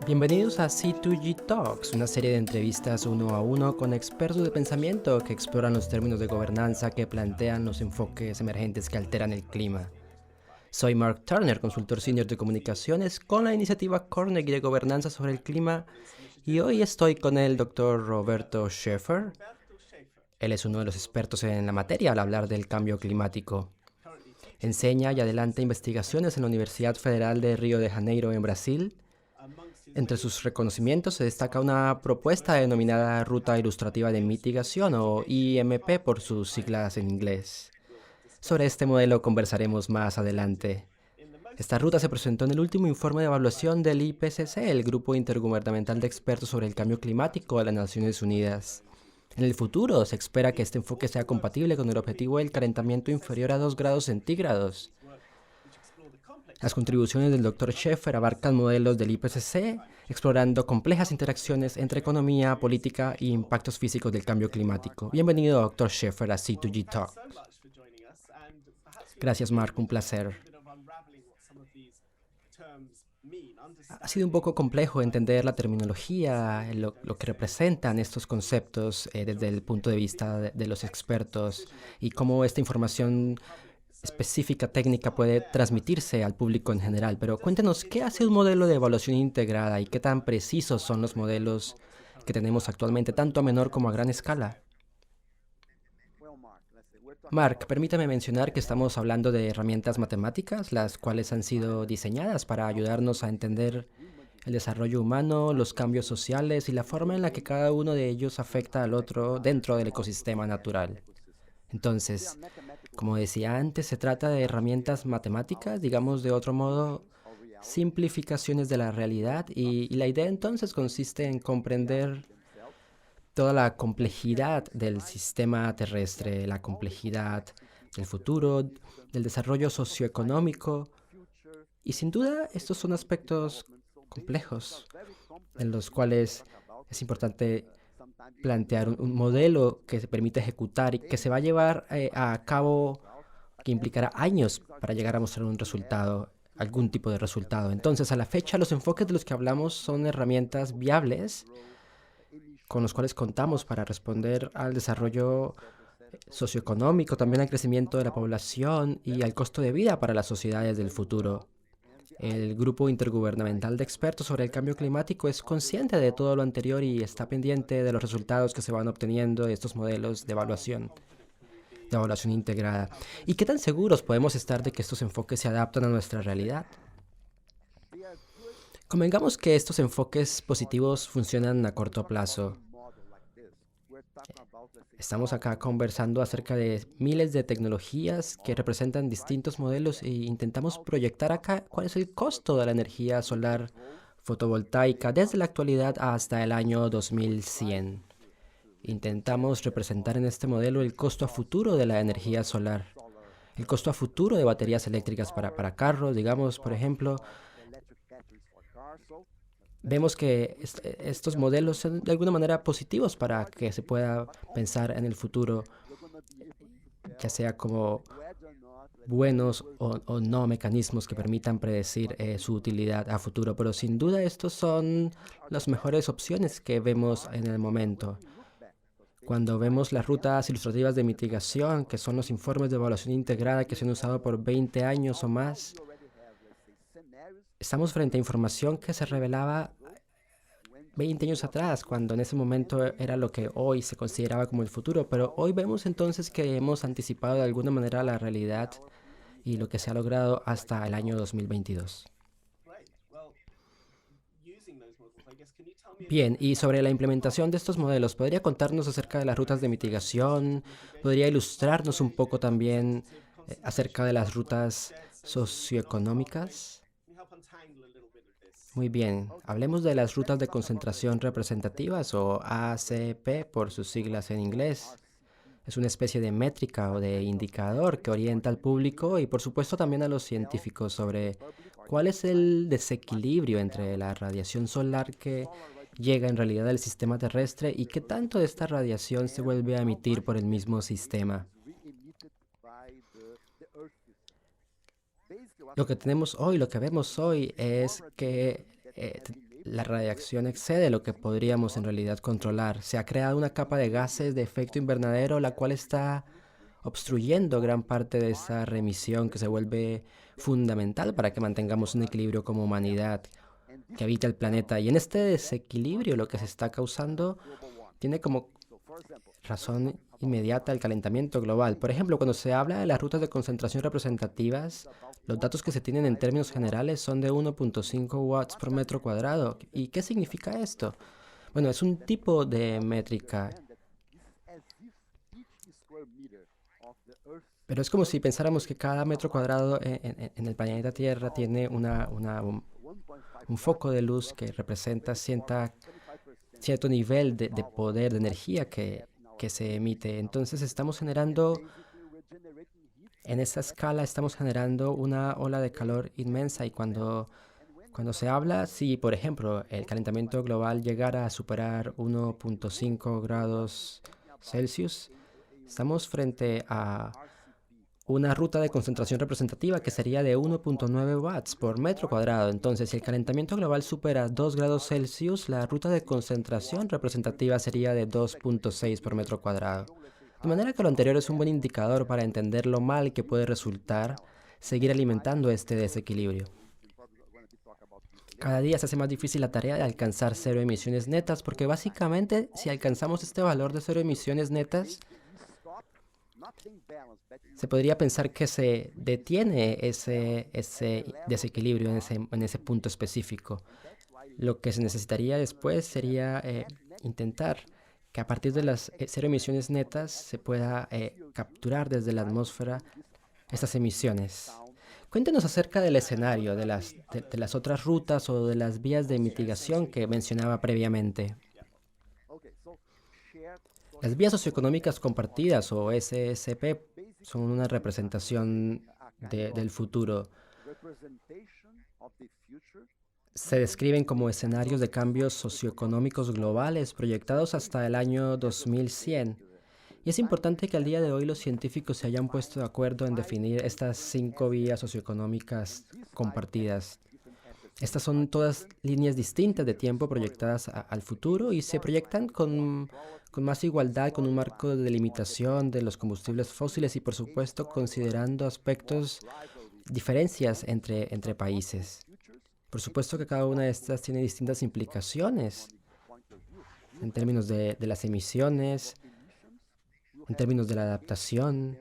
Bienvenidos a C2G Talks, una serie de entrevistas uno a uno con expertos de pensamiento que exploran los términos de gobernanza que plantean los enfoques emergentes que alteran el clima. Soy Mark Turner, consultor senior de comunicaciones con la iniciativa Carnegie de Gobernanza sobre el Clima, y hoy estoy con el Dr. Roberto Schaefer. Él es uno de los expertos en la materia al hablar del cambio climático. Enseña y adelanta investigaciones en la Universidad Federal de Río de Janeiro en Brasil. Entre sus reconocimientos se destaca una propuesta denominada Ruta Ilustrativa de Mitigación, o IMP por sus siglas en inglés. Sobre este modelo conversaremos más adelante. Esta ruta se presentó en el último informe de evaluación del IPCC, el Grupo Intergubernamental de Expertos sobre el Cambio Climático de las Naciones Unidas. En el futuro se espera que este enfoque sea compatible con el objetivo del calentamiento inferior a 2 grados centígrados. Las contribuciones del Dr. Schaefer abarcan modelos del IPCC, explorando complejas interacciones entre economía, política e impactos físicos del cambio climático. Bienvenido, Dr. Schaefer, a C2G Talk. Gracias, Mark, un placer. Ha sido un poco complejo entender la terminología, lo que representan estos conceptos desde el punto de vista de los expertos y cómo esta información específica técnica puede transmitirse al público en general. Pero cuéntenos, ¿qué hace un modelo de evaluación integrada y qué tan precisos son los modelos que tenemos actualmente, tanto a menor como a gran escala? Mark, permítame mencionar que estamos hablando de herramientas matemáticas, las cuales han sido diseñadas para ayudarnos a entender el desarrollo humano, los cambios sociales y la forma en la que cada uno de ellos afecta al otro dentro del ecosistema natural. Entonces, como decía antes, se trata de herramientas matemáticas, digamos de otro modo, simplificaciones de la realidad, y la idea entonces consiste en comprender toda la complejidad del sistema terrestre, la complejidad del futuro, del desarrollo socioeconómico. Y sin duda, estos son aspectos complejos en los cuales es importante plantear un modelo que se permita ejecutar y que se va a llevar a cabo, que implicará años para llegar a mostrar un resultado, algún tipo de resultado. Entonces, a la fecha, los enfoques de los que hablamos son herramientas viables con los cuales contamos para responder al desarrollo socioeconómico, también al crecimiento de la población y al costo de vida para las sociedades del futuro. El Grupo Intergubernamental de Expertos sobre el Cambio Climático es consciente de todo lo anterior y está pendiente de los resultados que se van obteniendo de estos modelos de evaluación integrada. ¿Y qué tan seguros podemos estar de que estos enfoques se adaptan a nuestra realidad? Convengamos que estos enfoques positivos funcionan a corto plazo. Estamos acá conversando acerca de miles de tecnologías que representan distintos modelos e intentamos proyectar acá cuál es el costo de la energía solar fotovoltaica desde la actualidad hasta el año 2100. Intentamos representar en este modelo el costo a futuro de la energía solar, el costo a futuro de baterías eléctricas para carros, digamos, por ejemplo. Vemos que estos modelos son de alguna manera positivos para que se pueda pensar en el futuro, ya sea como buenos o no mecanismos que permitan predecir su utilidad a futuro. Pero sin duda estos son las mejores opciones que vemos en el momento. Cuando vemos las rutas ilustrativas de mitigación, que son los informes de evaluación integrada que se han usado por 20 años o más, estamos frente a información que se revelaba 20 años atrás, cuando en ese momento era lo que hoy se consideraba como el futuro, pero hoy vemos entonces que hemos anticipado de alguna manera la realidad y lo que se ha logrado hasta el año 2022. Bien, y sobre la implementación de estos modelos, ¿podría contarnos acerca de las rutas de mitigación? ¿Podría ilustrarnos un poco también acerca de las rutas socioeconómicas? Muy bien, hablemos de las rutas de concentración representativas, o ACP por sus siglas en inglés. Es una especie de métrica o de indicador que orienta al público y por supuesto también a los científicos sobre cuál es el desequilibrio entre la radiación solar que llega en realidad al sistema terrestre y qué tanto de esta radiación se vuelve a emitir por el mismo sistema. Lo que tenemos hoy, lo que vemos hoy es que la radiación excede lo que podríamos en realidad controlar. Se ha creado una capa de gases de efecto invernadero, la cual está obstruyendo gran parte de esa remisión que se vuelve fundamental para que mantengamos un equilibrio como humanidad que habita el planeta. Y en este desequilibrio lo que se está causando tiene como razón inmediata el calentamiento global. Por ejemplo, cuando se habla de las rutas de concentración representativas, los datos que se tienen en términos generales son de 1.5 watts por metro cuadrado. ¿Y qué significa esto? Bueno, es un tipo de métrica, pero es como si pensáramos que cada metro cuadrado en el planeta Tierra tiene un foco de luz que representa cierto nivel de poder, de energía que se emite. Entonces estamos generando, en esa escala estamos generando una ola de calor inmensa y cuando se habla, si por ejemplo el calentamiento global llegara a superar 1.5 grados Celsius, estamos frente a una ruta de concentración representativa que sería de 1.9 watts por metro cuadrado. Entonces, si el calentamiento global supera 2 grados Celsius, la ruta de concentración representativa sería de 2.6 por metro cuadrado. De manera que lo anterior es un buen indicador para entender lo mal que puede resultar seguir alimentando este desequilibrio. Cada día se hace más difícil la tarea de alcanzar cero emisiones netas, porque básicamente si alcanzamos este valor de cero emisiones netas, se podría pensar que se detiene ese desequilibrio en ese punto específico. Lo que se necesitaría después sería intentar que a partir de las cero emisiones netas se pueda capturar desde la atmósfera estas emisiones. Cuéntenos acerca del escenario, de las otras rutas o de las vías de mitigación que mencionaba previamente. Las vías socioeconómicas compartidas o SSP son una representación del futuro. Se describen como escenarios de cambios socioeconómicos globales proyectados hasta el año 2100. Y es importante que al día de hoy los científicos se hayan puesto de acuerdo en definir estas 5 vías socioeconómicas compartidas. Estas son todas líneas distintas de tiempo proyectadas al futuro y se proyectan con más igualdad, con un marco de delimitación de los combustibles fósiles y, por supuesto, considerando aspectos, diferencias entre países. Por supuesto que cada una de estas tiene distintas implicaciones en términos de las emisiones, en términos de la adaptación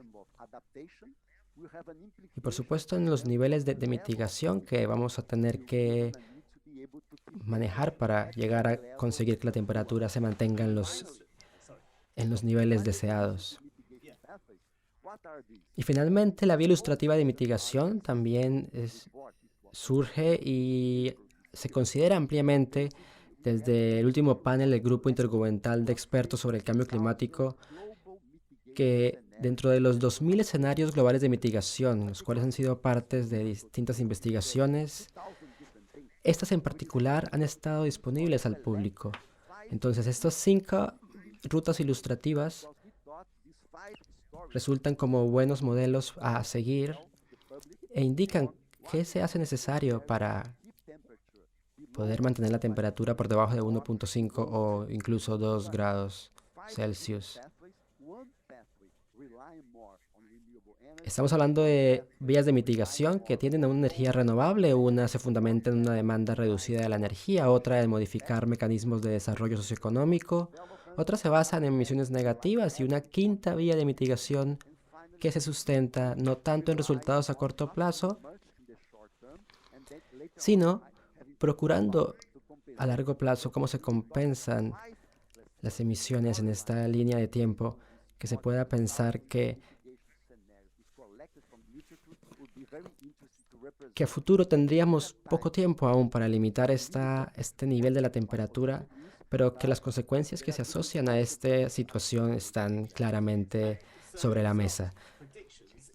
y, por supuesto, en los niveles de mitigación que vamos a tener que manejar para llegar a conseguir que la temperatura se mantenga en los niveles deseados. Y finalmente, la vía ilustrativa de mitigación también surge y se considera ampliamente desde el último panel del Grupo Intergubernamental de Expertos sobre el Cambio Climático que dentro de los 2.000 escenarios globales de mitigación, los cuales han sido partes de distintas investigaciones, estas en particular han estado disponibles al público. Entonces, estas 5 rutas ilustrativas resultan como buenos modelos a seguir e indican qué se hace necesario para poder mantener la temperatura por debajo de 1.5 o incluso 2 grados Celsius. Estamos hablando de vías de mitigación que tienden a una energía renovable. Una se fundamenta en una demanda reducida de la energía, otra en modificar mecanismos de desarrollo socioeconómico, otra se basa en emisiones negativas y una quinta vía de mitigación que se sustenta no tanto en resultados a corto plazo, sino procurando a largo plazo cómo se compensan las emisiones en esta línea de tiempo, que se pueda pensar que a futuro tendríamos poco tiempo aún para limitar este nivel de la temperatura, pero que las consecuencias que se asocian a esta situación están claramente sobre la mesa.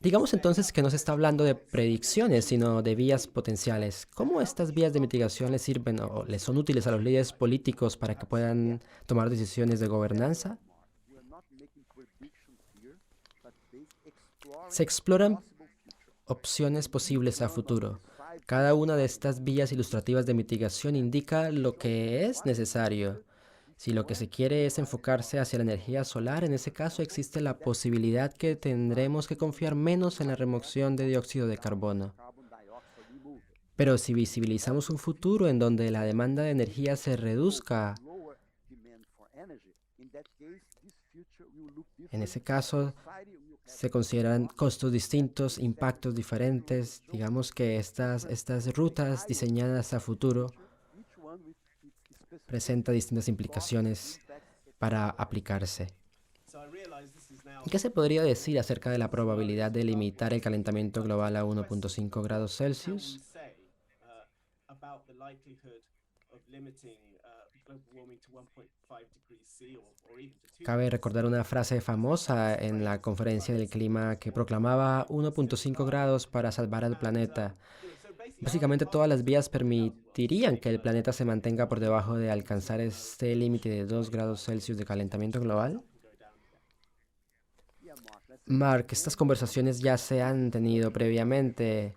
Digamos entonces que no se está hablando de predicciones, sino de vías potenciales. ¿Cómo estas vías de mitigación les sirven o les son útiles a los líderes políticos para que puedan tomar decisiones de gobernanza? Se exploran opciones posibles a futuro. Cada una de estas vías ilustrativas de mitigación indica lo que es necesario. Si lo que se quiere es enfocarse hacia la energía solar, en ese caso existe la posibilidad que tendremos que confiar menos en la remoción de dióxido de carbono. Pero si visibilizamos un futuro en donde la demanda de energía se reduzca, en ese caso se consideran costos distintos, impactos diferentes. Digamos que estas rutas diseñadas a futuro presentan distintas implicaciones para aplicarse. ¿Qué se podría decir acerca de la probabilidad de limitar el calentamiento global a 1.5 grados Celsius? Cabe recordar una frase famosa en la conferencia del clima que proclamaba 1.5 grados para salvar al planeta. Básicamente todas las vías permitirían que el planeta se mantenga por debajo de alcanzar este límite de 2 grados Celsius de calentamiento global. Mark, estas conversaciones ya se han tenido previamente,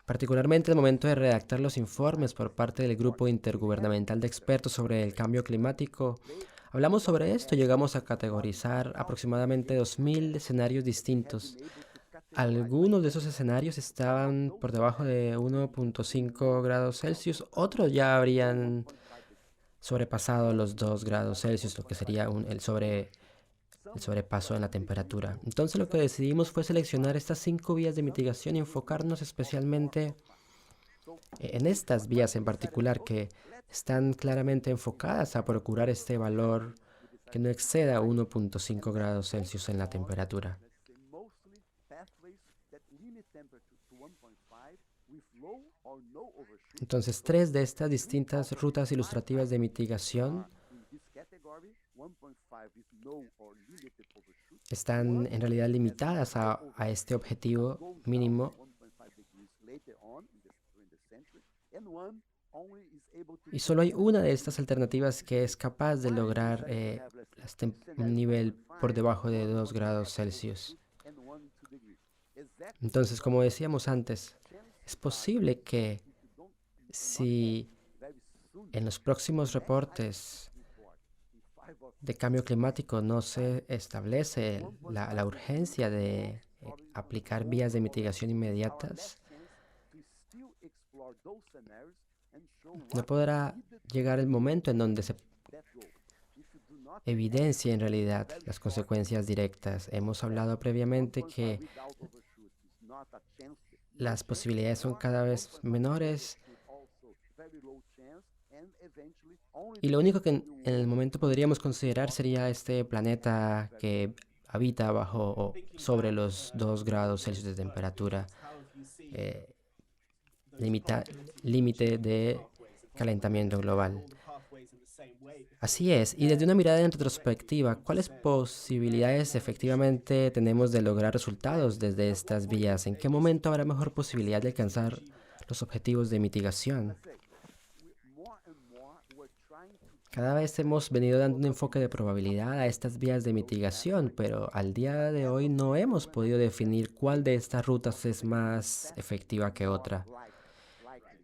particularmente al momento de redactar los informes por parte del Grupo Intergubernamental de Expertos sobre el Cambio Climático. Hablamos sobre esto y llegamos a categorizar aproximadamente 2.000 escenarios distintos. Algunos de esos escenarios estaban por debajo de 1.5 grados Celsius, otros ya habrían sobrepasado los 2 grados Celsius, lo que sería el sobrepaso en la temperatura. Entonces lo que decidimos fue seleccionar estas 5 vías de mitigación y enfocarnos especialmente en estas vías en particular que están claramente enfocadas a procurar este valor que no exceda 1.5 grados Celsius en la temperatura. Entonces, 3 de estas distintas rutas ilustrativas de mitigación están en realidad limitadas a este objetivo mínimo. Y solo hay una de estas alternativas que es capaz de lograr un nivel por debajo de 2 grados Celsius. Entonces, como decíamos antes, es posible que si en los próximos reportes de cambio climático no se establece la urgencia de aplicar vías de mitigación inmediatas, no podrá llegar el momento en donde se evidencie en realidad las consecuencias directas. Hemos hablado previamente que las posibilidades son cada vez menores y lo único que en el momento podríamos considerar sería este planeta que habita bajo o sobre los 2 grados Celsius de temperatura, límite de calentamiento global. Así es, y desde una mirada en retrospectiva, ¿cuáles posibilidades efectivamente tenemos de lograr resultados desde estas vías? ¿En qué momento habrá mejor posibilidad de alcanzar los objetivos de mitigación? Cada vez hemos venido dando un enfoque de probabilidad a estas vías de mitigación, pero al día de hoy no hemos podido definir cuál de estas rutas es más efectiva que otra.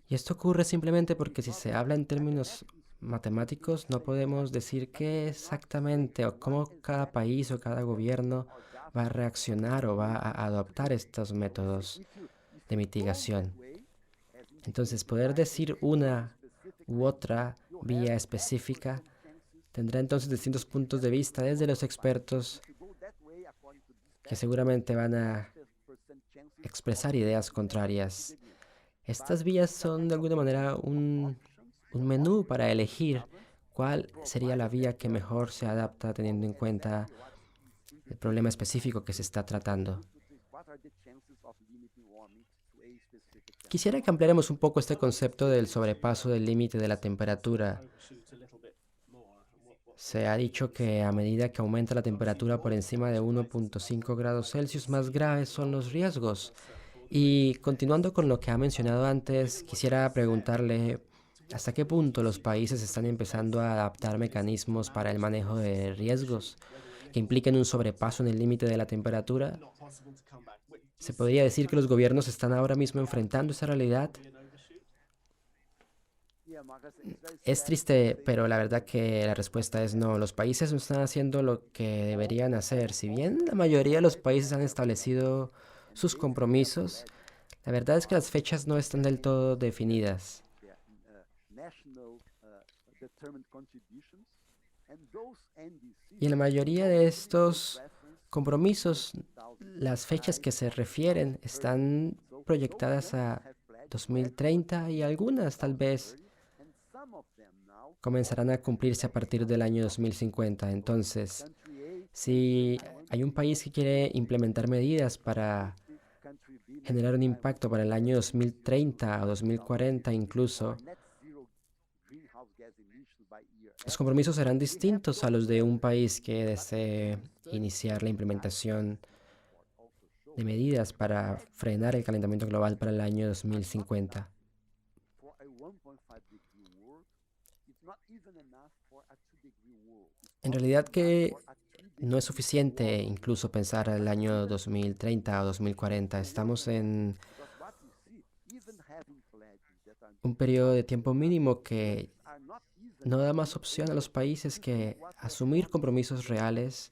Y esto ocurre simplemente porque si se habla en términos matemáticos, no podemos decir qué exactamente o cómo cada país o cada gobierno va a reaccionar o va a adoptar estos métodos de mitigación. Entonces, poder decir una u otra vía específica tendrá entonces distintos puntos de vista desde los expertos que seguramente van a expresar ideas contrarias. Estas vías son de alguna manera un menú para elegir cuál sería la vía que mejor se adapta teniendo en cuenta el problema específico que se está tratando. Quisiera que ampliáramos un poco este concepto del sobrepaso del límite de la temperatura. Se ha dicho que a medida que aumenta la temperatura por encima de 1.5 grados Celsius, más graves son los riesgos. Y continuando con lo que ha mencionado antes, quisiera preguntarle hasta qué punto los países están empezando a adaptar mecanismos para el manejo de riesgos que impliquen un sobrepaso en el límite de la temperatura. ¿Se podría decir que los gobiernos están ahora mismo enfrentando esa realidad? Es triste, pero la verdad que la respuesta es no. Los países no están haciendo lo que deberían hacer. Si bien la mayoría de los países han establecido sus compromisos, la verdad es que las fechas no están del todo definidas. Y en la mayoría de estos compromisos, las fechas que se refieren están proyectadas a 2030 y algunas tal vez comenzarán a cumplirse a partir del año 2050. Entonces, si hay un país que quiere implementar medidas para generar un impacto para el año 2030 o 2040 incluso, los compromisos serán distintos a los de un país que desee iniciar la implementación de medidas para frenar el calentamiento global para el año 2050. En realidad que no es suficiente incluso pensar el año 2030 o 2040. Estamos en un periodo de tiempo mínimo que no da más opción a los países que asumir compromisos reales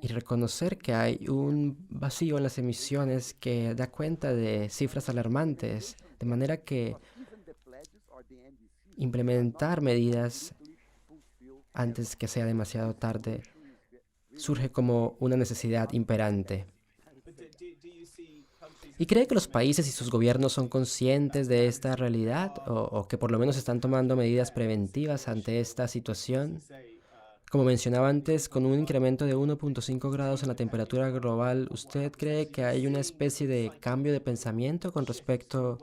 y reconocer que hay un vacío en las emisiones que da cuenta de cifras alarmantes, de manera que implementar medidas antes que sea demasiado tarde surge como una necesidad imperante. ¿Y cree que los países y sus gobiernos son conscientes de esta realidad o que por lo menos están tomando medidas preventivas ante esta situación? Como mencionaba antes, con un incremento de 1.5 grados en la temperatura global, ¿usted cree que hay una especie de cambio de pensamiento con respecto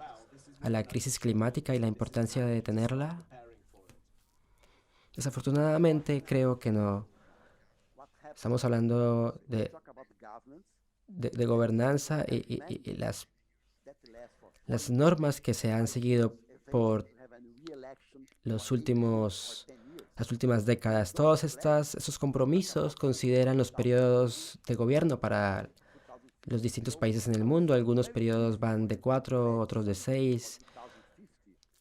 a la crisis climática y la importancia de detenerla? Desafortunadamente, creo que no. Estamos hablando de gobernanza y las normas que se han seguido por las últimas décadas. Esos compromisos consideran los periodos de gobierno para los distintos países en el mundo. Algunos periodos van de 4, otros de 6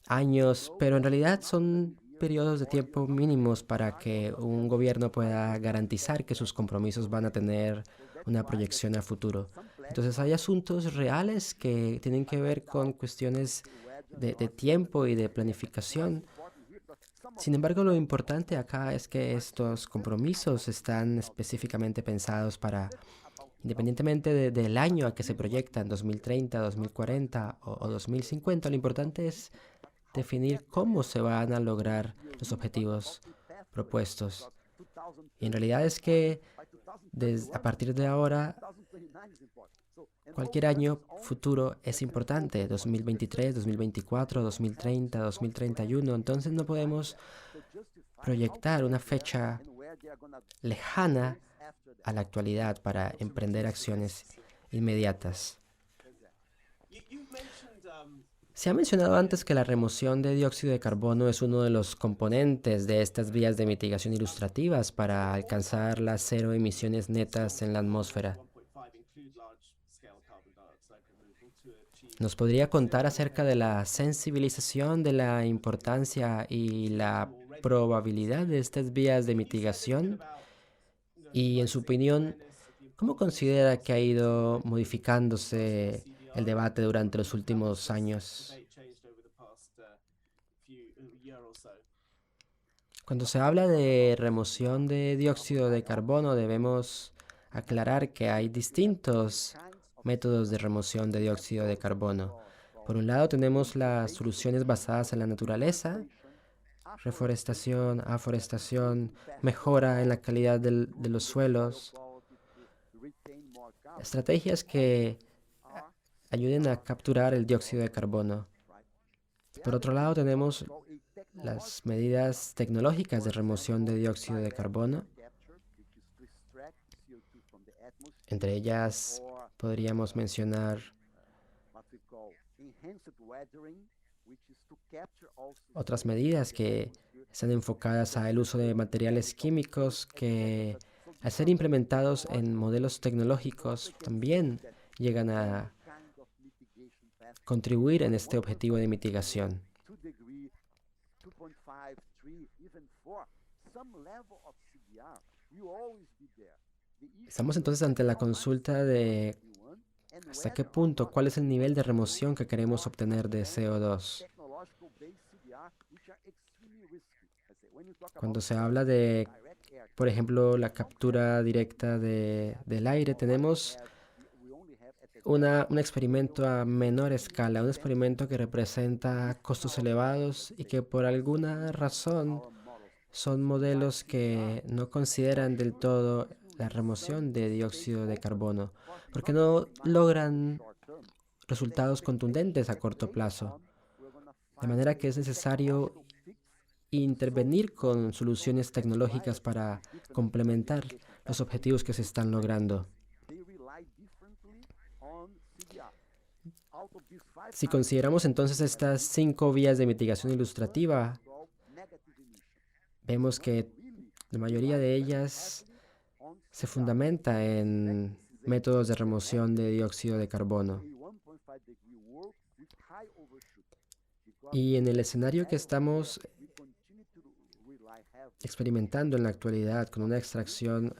años, pero en realidad son periodos de tiempo mínimos para que un gobierno pueda garantizar que sus compromisos van a tener una proyección a futuro. Entonces hay asuntos reales que tienen que ver con cuestiones de tiempo y de planificación. Sin embargo, lo importante acá es que estos compromisos están específicamente pensados para, independientemente del año a que se proyectan, 2030, 2040 o 2050, lo importante es definir cómo se van a lograr los objetivos propuestos. Y en realidad es que a partir de ahora, cualquier año futuro es importante, 2023, 2024, 2030, 2031. Entonces no podemos proyectar una fecha lejana a la actualidad para emprender acciones inmediatas. Se ha mencionado antes que la remoción de dióxido de carbono es uno de los componentes de estas vías de mitigación ilustrativas para alcanzar las cero emisiones netas en la atmósfera. ¿Nos podría contar acerca de la sensibilización de la importancia y la probabilidad de estas vías de mitigación? Y en su opinión, ¿cómo considera que ha ido modificándose el debate durante los últimos años? Cuando se habla de remoción de dióxido de carbono, debemos aclarar que hay distintos métodos de remoción de dióxido de carbono. Por un lado tenemos las soluciones basadas en la naturaleza, reforestación, aforestación, mejora en la calidad de los suelos, estrategias que ayuden a capturar el dióxido de carbono. Por otro lado tenemos las medidas tecnológicas de remoción de dióxido de carbono. Entre ellas podríamos mencionar otras medidas que están enfocadas al uso de materiales químicos que al ser implementados en modelos tecnológicos, también llegan a contribuir en este objetivo de mitigación. Estamos entonces ante la consulta de hasta qué punto, cuál es el nivel de remoción que queremos obtener de CO2. Cuando se habla de, por ejemplo, la captura directa del aire, tenemos un experimento a menor escala, un experimento que representa costos elevados y que por alguna razón son modelos que no consideran del todo la remoción de dióxido de carbono, porque no logran resultados contundentes a corto plazo. De manera que es necesario intervenir con soluciones tecnológicas para complementar los objetivos que se están logrando. Si consideramos entonces estas 5 vías de mitigación ilustrativa, vemos que la mayoría de ellas se fundamenta en métodos de remoción de dióxido de carbono. Y en el escenario que estamos experimentando en la actualidad, con una extracción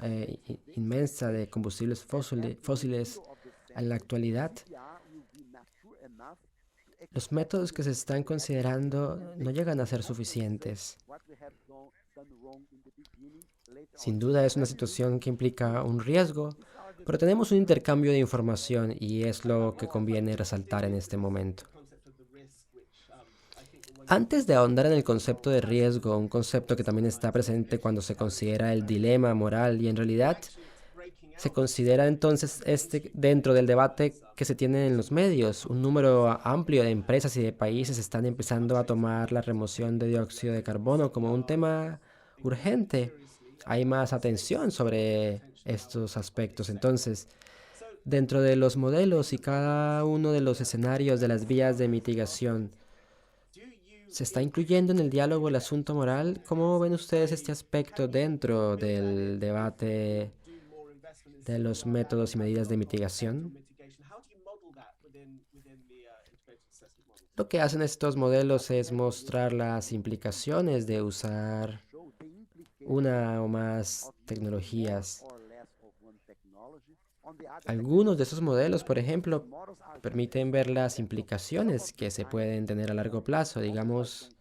inmensa de combustibles fósiles en la actualidad, los métodos que se están considerando no llegan a ser suficientes. Sin duda es una situación que implica un riesgo, pero tenemos un intercambio de información y es lo que conviene resaltar en este momento. Antes de ahondar en el concepto de riesgo, un concepto que también está presente cuando se considera el dilema moral y en realidad se considera entonces dentro del debate que se tiene en los medios. Un número amplio de empresas y de países están empezando a tomar la remoción de dióxido de carbono como un tema urgente. Hay más atención sobre estos aspectos. Entonces, dentro de los modelos y cada uno de los escenarios de las vías de mitigación, ¿se está incluyendo en el diálogo el asunto moral? ¿Cómo ven ustedes este aspecto dentro del debate de los métodos y medidas de mitigación? Lo que hacen estos modelos es mostrar las implicaciones de usar una o más tecnologías. Algunos de esos modelos, por ejemplo, permiten ver las implicaciones que se pueden tener a largo plazo, digamos,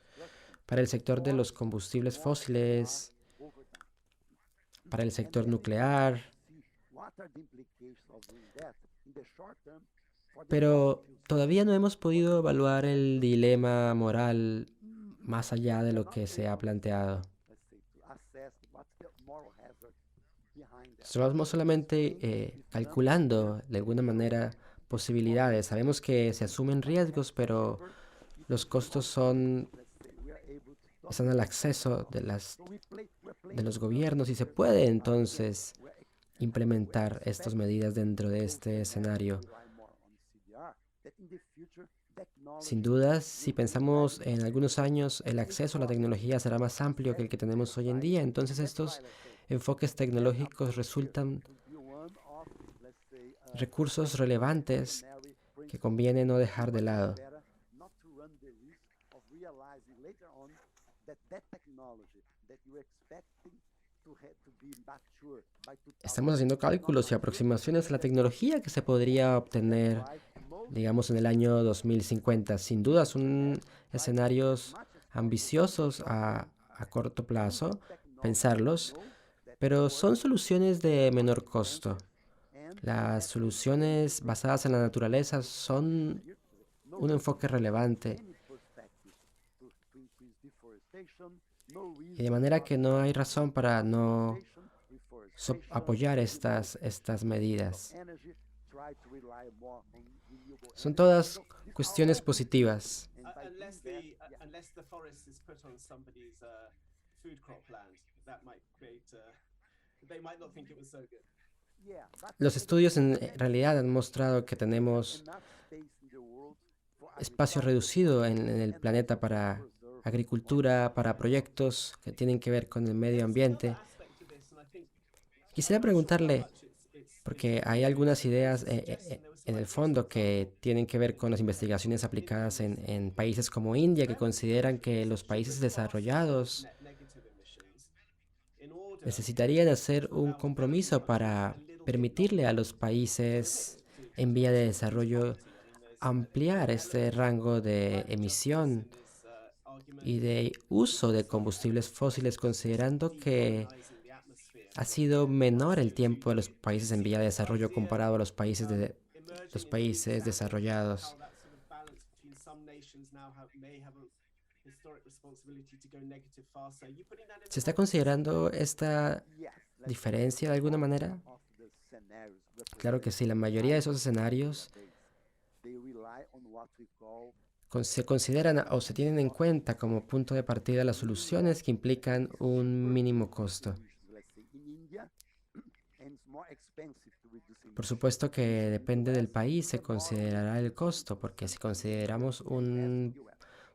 para el sector de los combustibles fósiles, para el sector nuclear, pero todavía no hemos podido evaluar el dilema moral más allá de lo que se ha planteado. Estamos solamente calculando de alguna manera posibilidades. Sabemos que se asumen riesgos, pero los costos están al acceso de los gobiernos y se puede entonces implementar estas medidas dentro de este escenario. Sin duda, si pensamos en algunos años, el acceso a la tecnología será más amplio que el que tenemos hoy en día. Entonces, estos enfoques tecnológicos resultan recursos relevantes que conviene no dejar de lado. Estamos haciendo cálculos y aproximaciones a la tecnología que se podría obtener, digamos, en el año 2050. Sin duda, son escenarios ambiciosos a corto plazo, pensarlos, pero son soluciones de menor costo. Las soluciones basadas en la naturaleza son un enfoque relevante. Y de manera que no hay razón para no apoyar estas medidas. Son todas cuestiones positivas. Los estudios en realidad han mostrado que tenemos espacio reducido en el planeta para agricultura, para proyectos que tienen que ver con el medio ambiente. Quisiera preguntarle, porque hay algunas ideas en el fondo que tienen que ver con las investigaciones aplicadas en países como India, que consideran que los países desarrollados necesitarían hacer un compromiso para permitirle a los países en vía de desarrollo ampliar este rango de emisión y de uso de combustibles fósiles, considerando que ha sido menor el tiempo de los países en vía de desarrollo comparado a los países desarrollados. ¿Se está considerando esta diferencia de alguna manera? Claro que sí, la mayoría de esos escenarios se consideran o se tienen en cuenta como punto de partida las soluciones que implican un mínimo costo. Por supuesto que depende del país, se considerará el costo, porque si consideramos un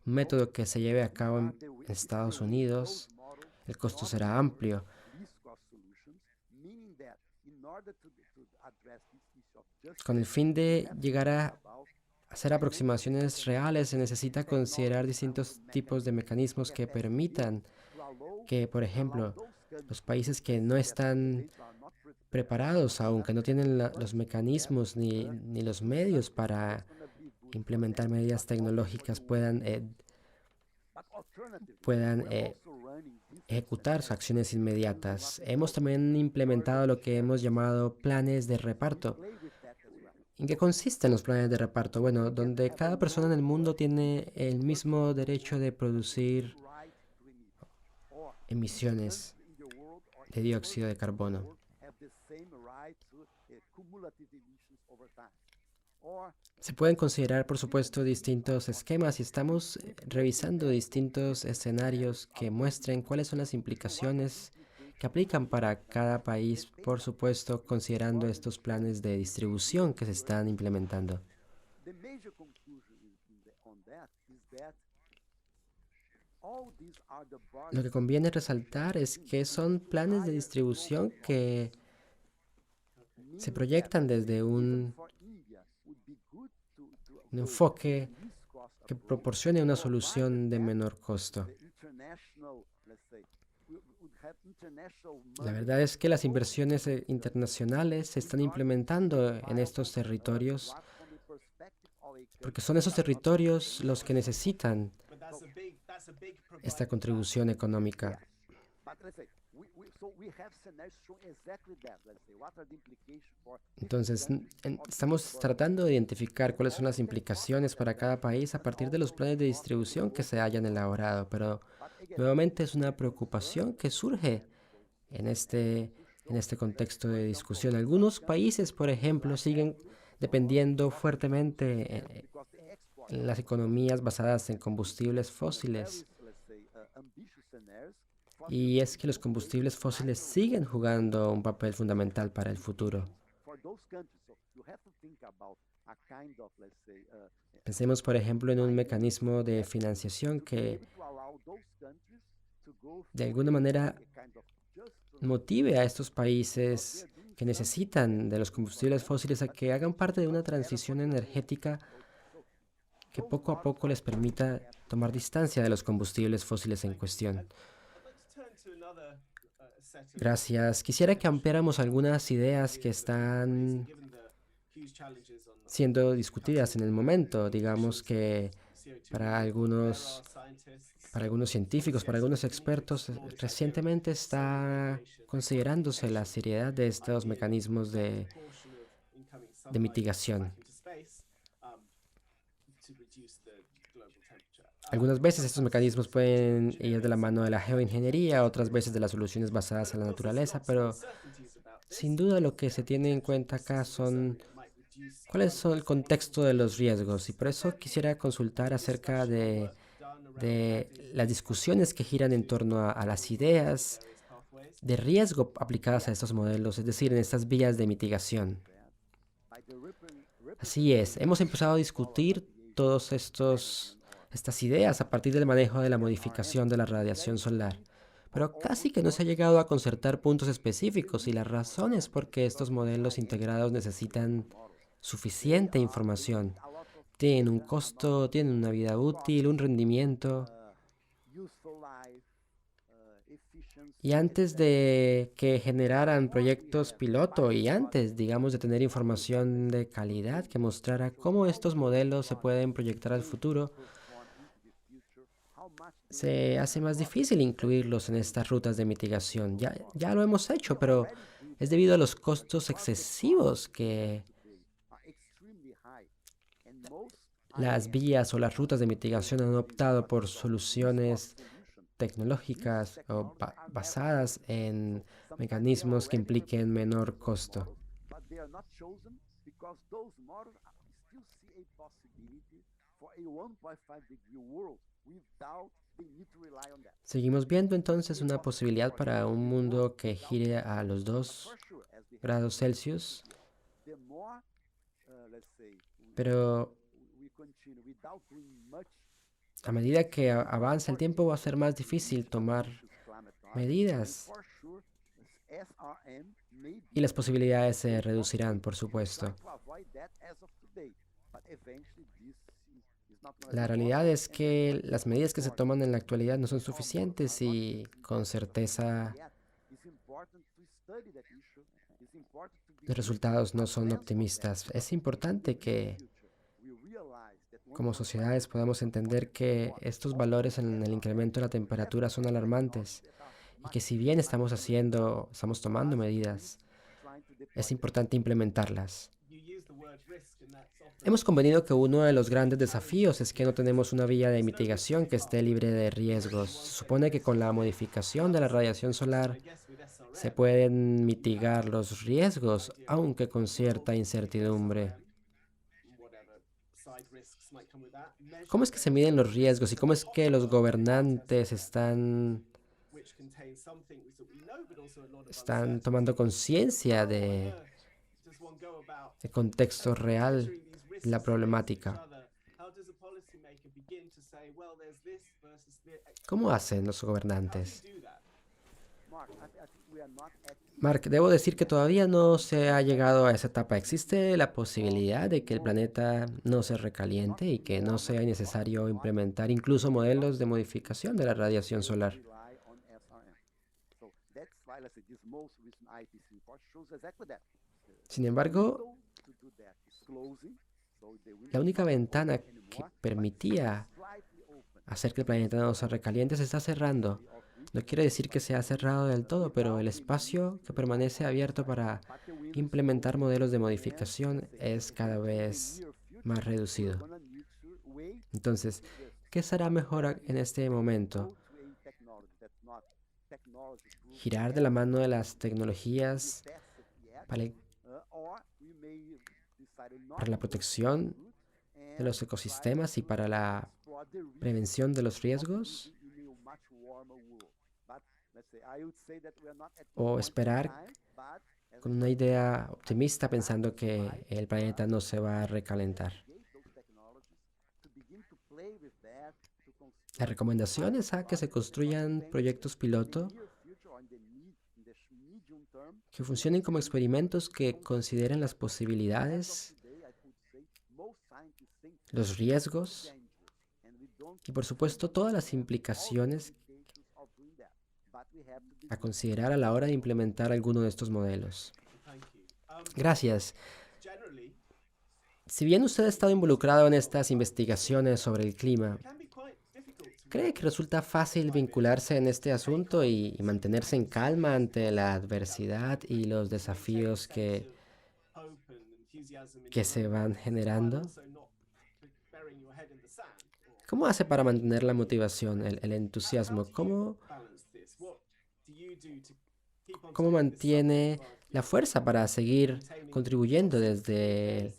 método que se lleve a cabo en Estados Unidos, el costo será amplio. Con el fin de llegar a hacer aproximaciones reales, se necesita considerar distintos tipos de mecanismos que permitan que, por ejemplo, los países que no están preparados, aunque no tienen los mecanismos ni los medios para implementar medidas tecnológicas, puedan ejecutar sus acciones inmediatas. Hemos también implementado lo que hemos llamado planes de reparto. ¿En qué consisten los planes de reparto? Bueno, donde cada persona en el mundo tiene el mismo derecho de producir emisiones de dióxido de carbono. Se pueden considerar, por supuesto, distintos esquemas y estamos revisando distintos escenarios que muestren cuáles son las implicaciones que aplican para cada país, por supuesto, considerando estos planes de distribución que se están implementando. Lo que conviene resaltar es que son planes de distribución que se proyectan desde un enfoque que proporcione una solución de menor costo. La verdad es que las inversiones internacionales se están implementando en estos territorios porque son esos territorios los que necesitan esta contribución económica. Entonces, estamos tratando de identificar cuáles son las implicaciones para cada país a partir de los planes de distribución que se hayan elaborado, pero nuevamente es una preocupación que surge en este contexto de discusión. Algunos países, por ejemplo, siguen dependiendo fuertemente en las economías basadas en combustibles fósiles. Y es que los combustibles fósiles siguen jugando un papel fundamental para el futuro. Pensemos, por ejemplo, en un mecanismo de financiación que de alguna manera motive a estos países que necesitan de los combustibles fósiles a que hagan parte de una transición energética que poco a poco les permita tomar distancia de los combustibles fósiles en cuestión. Gracias. Quisiera que ampliáramos algunas ideas que están siendo discutidas en el momento. Digamos que para algunos, para algunos científicos, para algunos expertos, recientemente está considerándose la seriedad de estos mecanismos de mitigación. Algunas veces estos mecanismos pueden ir de la mano de la geoingeniería, otras veces de las soluciones basadas en la naturaleza, pero sin duda lo que se tiene en cuenta acá son cuáles son el contexto de los riesgos, y por eso quisiera consultar acerca de las discusiones que giran en torno a las ideas de riesgo aplicadas a estos modelos, es decir, en estas vías de mitigación. Así es, hemos empezado a discutir todos estas ideas a partir del manejo de la modificación de la radiación solar. pero casi que no se ha llegado a concertar puntos específicos y las razones por qué estos modelos integrados necesitan suficiente información. Tienen un costo, tienen una vida útil, un rendimiento. Y antes de que generaran proyectos piloto y antes, digamos, de tener información de calidad que mostrara cómo estos modelos se pueden proyectar al futuro, se hace más difícil incluirlos en estas rutas de mitigación. Ya lo hemos hecho, pero es debido a los costos excesivos que las vías o las rutas de mitigación han optado por soluciones tecnológicas o basadas en mecanismos que impliquen menor costo. Seguimos viendo entonces una posibilidad para un mundo que gire a los 2 grados Celsius, pero a medida que avanza el tiempo va a ser más difícil tomar medidas y las posibilidades se reducirán, por supuesto. La realidad es que las medidas que se toman en la actualidad no son suficientes y con certeza los resultados no son optimistas. Es importante que como sociedades podamos entender que estos valores en el incremento de la temperatura son alarmantes y que si bien estamos tomando medidas, es importante implementarlas. Hemos convenido que uno de los grandes desafíos es que no tenemos una vía de mitigación que esté libre de riesgos. Se supone que con la modificación de la radiación solar se pueden mitigar los riesgos, aunque con cierta incertidumbre. ¿Cómo es que se miden los riesgos y cómo es que los gobernantes están tomando conciencia del contexto real de la problemática? ¿Cómo hacen los gobernantes? Mark, debo decir que todavía no se ha llegado a esa etapa. ¿Existe la posibilidad de que el planeta no se recaliente y que no sea necesario implementar incluso modelos de modificación de la radiación solar? Sin embargo, la única ventana que permitía hacer que el planeta no se recaliente se está cerrando. No quiere decir que se ha cerrado del todo, pero el espacio que permanece abierto para implementar modelos de modificación es cada vez más reducido. Entonces, ¿qué será mejor en este momento? Girar de la mano de las tecnologías para, para la protección de los ecosistemas y para la prevención de los riesgos, o esperar con una idea optimista pensando que el planeta no se va a recalentar. La recomendación es a que se construyan proyectos piloto que funcionen como experimentos que consideren las posibilidades, los riesgos y por supuesto todas las implicaciones a considerar a la hora de implementar alguno de estos modelos. Gracias. Si bien usted ha estado involucrado en estas investigaciones sobre el clima, ¿cree que resulta fácil vincularse en este asunto y mantenerse en calma ante la adversidad y los desafíos que se van generando? ¿Cómo hace para mantener la motivación, el entusiasmo? ¿Cómo mantiene la fuerza para seguir contribuyendo desde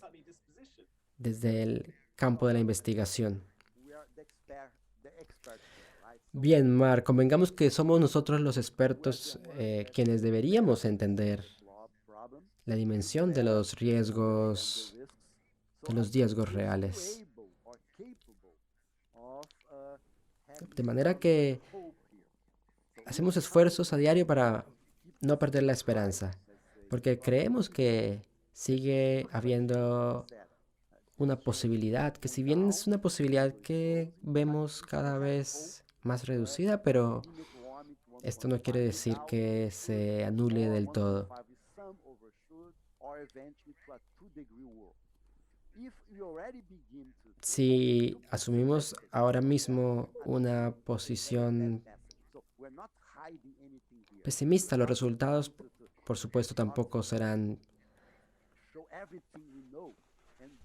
el campo de la investigación? Bien, Mar, convengamos que somos nosotros los expertos quienes deberíamos entender la dimensión de los riesgos reales. De manera que hacemos esfuerzos a diario para no perder la esperanza, porque creemos que sigue habiendo una posibilidad, que si bien es una posibilidad que vemos cada vez más reducida, pero esto no quiere decir que se anule del todo. Si asumimos ahora mismo una posición pesimista, los resultados, por supuesto, tampoco serán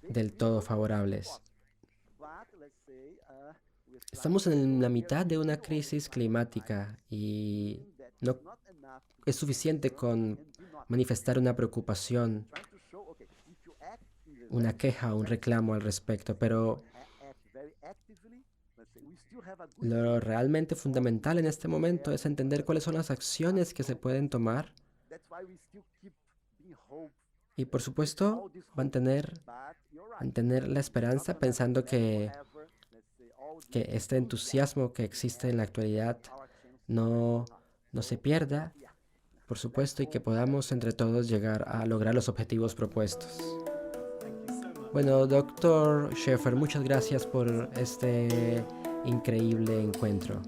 del todo favorables. Estamos en la mitad de una crisis climática y no es suficiente con manifestar una preocupación, una queja, un reclamo al respecto, pero lo realmente fundamental en este momento es entender cuáles son las acciones que se pueden tomar y, por supuesto, mantener la esperanza pensando que este entusiasmo que existe en la actualidad no, no se pierda, por supuesto, y que podamos entre todos llegar a lograr los objetivos propuestos. Bueno, doctor Schaeffer, muchas gracias por este increíble encuentro.